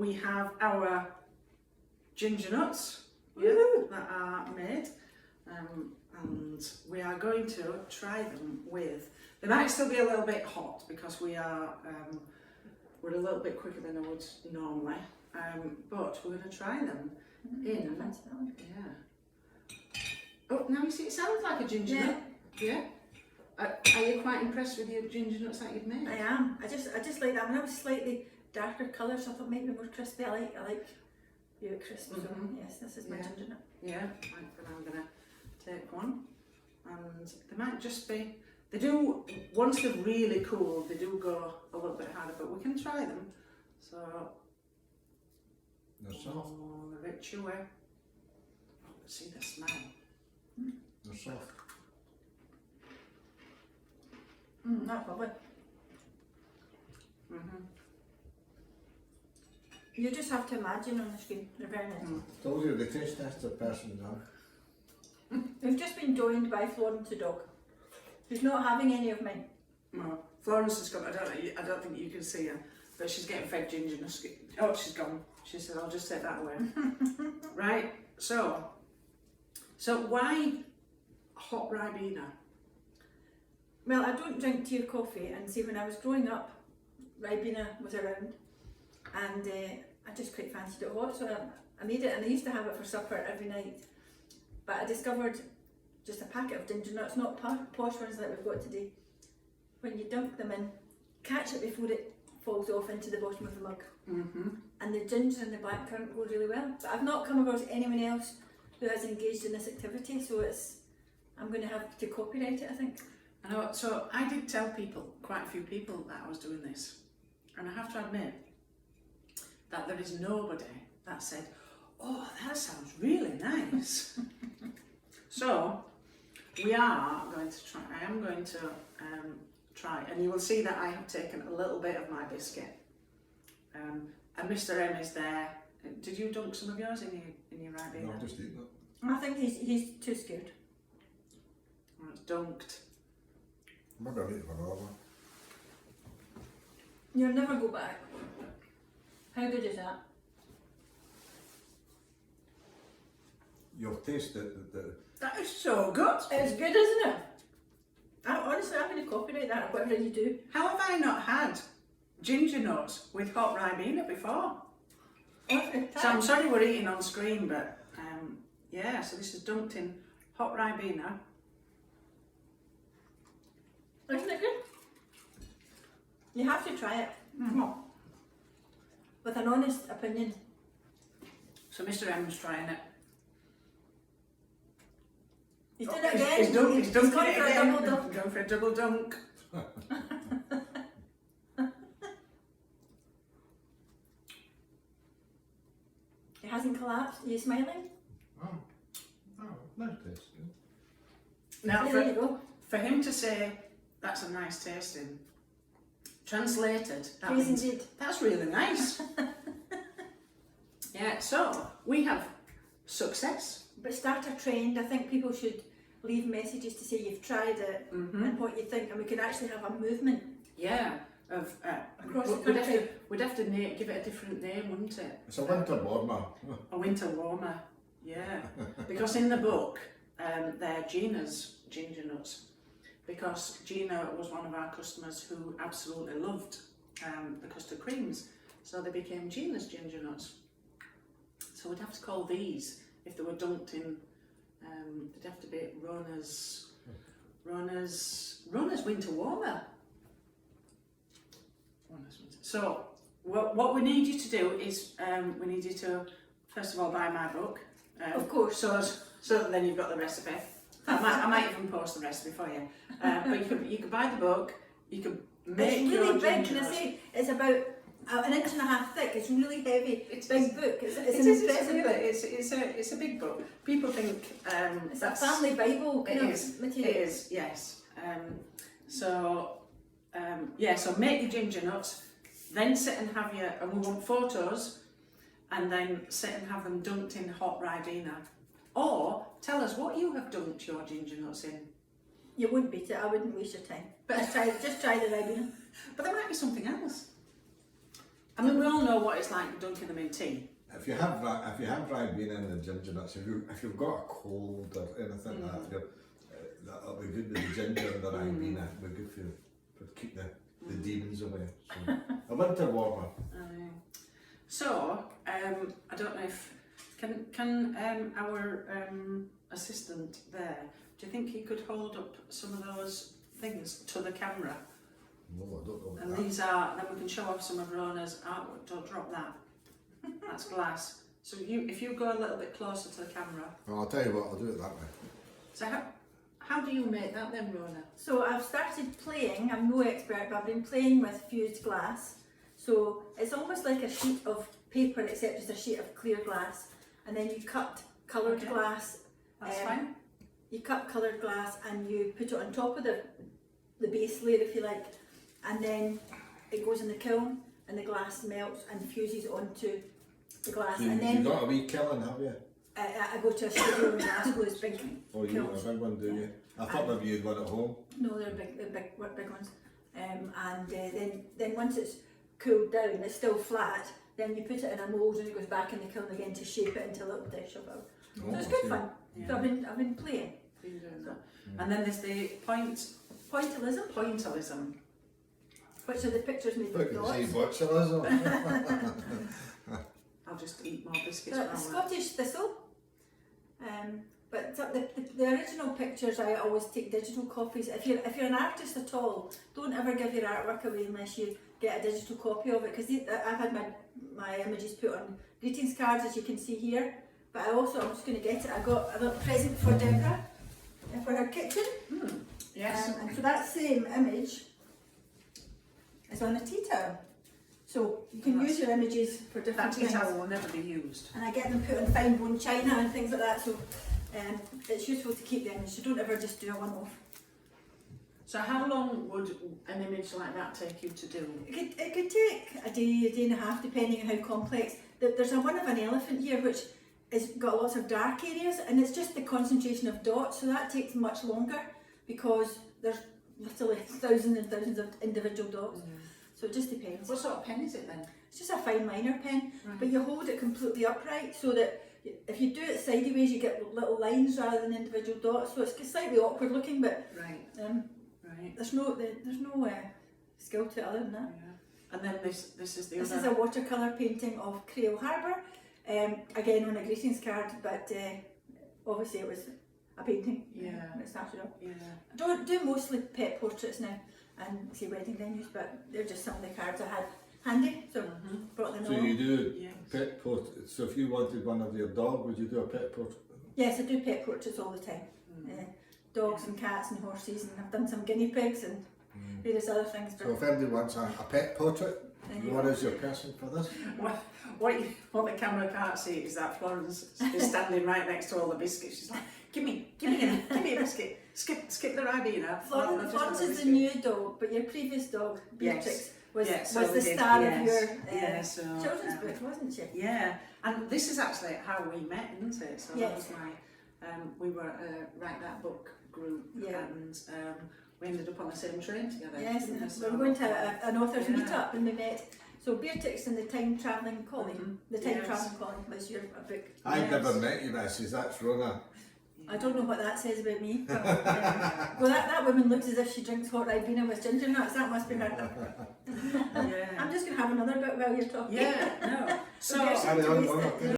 we have our ginger nuts that are made, and we are going to try them with, they might still be a little bit hot because we're a little bit quicker than I would normally, but we're going to try them in, oh, now you see it sounds like a ginger nut. Yeah. Are you quite impressed with your ginger nuts that you've made? I am. I just like that. When I was slightly darker colours, I thought maybe more crispy. I like you crispy. So yes, this is my ginger nut. Yeah, right, then I'm gonna take one, and they might just be. They do, once they're really cool, they do go a little bit harder, but we can try them. So they're soft. Oh, they're a bit chewy. Oh, see the smell. They're soft. That's lovely. You just have to imagine on the screen. They're very nice. Told you the taste test of person dog. We've just been joined by Florence the dog, who's not having any of mine. No, Florence has got. I don't think you can see her, but she's getting fed ginger nuts. Oh, she's gone. She said, "I'll just take that away." Right. So why hot Ribena? Well, I don't drink tea or coffee, and see, when I was growing up, Ribena was around, and I just quite fancied it hot, so I made it, and I used to have it for supper every night. But I discovered just a packet of ginger nuts, not posh ones like we've got today. When you dunk them in, catch it before it falls off into the bottom of the mug. And the ginger and the blackcurrant go really well. But I've not come across anyone else who has engaged in this activity, so I'm going to have to copyright it, I think. I know, so I did tell people, quite a few people, that I was doing this, and I have to admit that there is nobody that said, "Oh, that sounds really nice." So we are going to try. I am going to try, and you will see that I have taken a little bit of my biscuit, and Mr. M is there. Did you dunk some of yours in your Ribena? No, just eat that. I think he's too scared. Well, it's dunked. Maybe I'll eat it for another one. You'll never go back. How good is that? You'll taste it. That is so good. It's good, isn't it? Honestly, I'm going to copyright that, or whatever you do. How have I not had ginger nuts with hot Ribena before? So I'm sorry we're eating on screen, but yeah, so this is dunked in hot Ribena. Isn't it good? You have to try it. With an honest opinion. So Mr. M's trying it. He's done it again. He's dunking gone it for a again. double dunk. Going for a double dunk. It hasn't collapsed. Are you smiling? Oh, nice taste. Now, Yeah, there you go. for him to say that's a nice tasting, translated, that Yes, means indeed. that's really nice. Yeah, so we have success. But start a trend. I think people should leave messages to say you've tried it and what you think, and we could actually have a movement. Yeah, of Across the we'd country. have to give it a different name, wouldn't it? It's a winter warmer. A winter warmer, yeah. Because in the book, they're Gina's ginger nuts. Because Gina was one of our customers who absolutely loved the custard creams, so they became Gina's ginger nuts. So we'd have to call these, if they were dunked in, they'd have to be Rhona's winter warmer. So what we need you to do is we need you to first of all buy my book. Of course. So that then you've got the recipe. I might even post the recipe for you. But you can buy the book. You can make It's your really big. ginger Can I nuts. say it's about an inch and a half thick? It's really heavy. It's big book. It's an impressive really, book. it's a big book. People think It's that's a family Bible kind it of is. material. It is, yes. So make your ginger nuts, then sit and have your, and we want photos, and then sit and have them dunked in hot Ribena. Or tell us what you have dunked your ginger nuts in. You wouldn't beat it. I wouldn't waste your time. But just try the Ribena. But there might be something else. I mean, we all know what it's like dunking them in tea. If you have Ribena and the ginger nuts, if you've got a cold or anything like that, that'll be good with the ginger and the Ribena. It'll be good for keep the demons away. So a winter warmer. So I don't know if can our assistant there. Do you think he could hold up some of those things to the camera? No, I don't know. And these are, then we can show off some of Rhona's artwork. Don't drop that. That's glass. So if you go a little bit closer to the camera. Well, I'll tell you what, I'll do it that way. So how do you make that then, Rhona? So I've started playing, I'm no expert, but I've been playing with fused glass. So it's almost like a sheet of paper except it's a sheet of clear glass. And then you cut coloured glass. That's fine. You cut coloured glass and you put it on top of the base layer, if you like. And then it goes in the kiln and the glass melts and fuses onto the glass. So and you then got a wee kiln, have you? I go to a studio in Glasgow, it's big. Oh, you got a big one, do you? I thought maybe you'd one at home. No, they're big ones. Then once it's cooled down, it's still flat. Then you put it in a mould and it goes back in the kiln again to shape it into a little dish of it. So it's good fun. Yeah. So I've been playing. Been doing that. And then there's the pointillism. Which are the pictures made Look with and dots. see botulism. I'll just eat more biscuits. The while we're- Scottish thistle. But the original pictures I always take digital copies. If you're an artist at all, don't ever give your artwork away unless you get a digital copy of it, because I've had my images put on greetings cards, as you can see here. But I'm just going to get it. I got a little present for Debra for her kitchen. Yes. And so that same image is on a tea towel. So you can use your images for different That tea things. towel will never be used. And I get them put in fine bone china and things like that, so it's useful to keep the image, so don't ever just do a one-off. So how long would an image like that take you to do? It could take a day and a half, depending on how complex. There's one of an elephant here which has got lots of dark areas, and it's just the concentration of dots, so that takes much longer because there's literally thousands and thousands of individual dots. So it just depends. What sort of pen is it then? It's just a fine liner pen, Right. but you hold it completely upright so that if you do it sideways, you get little lines rather than individual dots. So it's slightly awkward looking, but Right. Right. there's no skill to it other than that. Yeah. And then this is the This other. is a watercolour painting of Crail Harbour, again on a greetings card, but obviously it was a painting when it started off. Yeah. I don't do mostly pet portraits now and say wedding venues, but they're just some of the cards I had handy, so brought them So along. you do Yes. pet portrait. So if you wanted one of your dog, would you do a pet portrait? Yes, I do pet portraits all the time. Dogs and cats and horses, and I've done some guinea pigs and various other things. But So if anybody wants a pet portrait, then you want as your person for this? What the camera can't see is that Florence is standing right next to all the biscuits. She's like, give me a biscuit. Skip the Ribena. Florence is the new dog, but your previous dog, Beatrix, was so the we did, star yes. of your so, children's book, wasn't she? Yeah, and this is actually how we met, isn't it? So that Yes. was we were Write That Book group, Yeah. and we ended up on the same train together. Yes, didn't we? and So, we were going to an author's Yeah. meet-up and we met. So Beatrix and the Time Travelling Collie, the Time Yes. Travelling Collie was your book. I've Yes. never met you, Mrs. That's Rhona. I don't know what that says about me. But, well, that woman looks as if she drinks hot Ribena with ginger nuts. That must be her. Yeah. I'm just going to have another bit while you're talking. Yeah, no. So. Okay. Carry on, Rhona.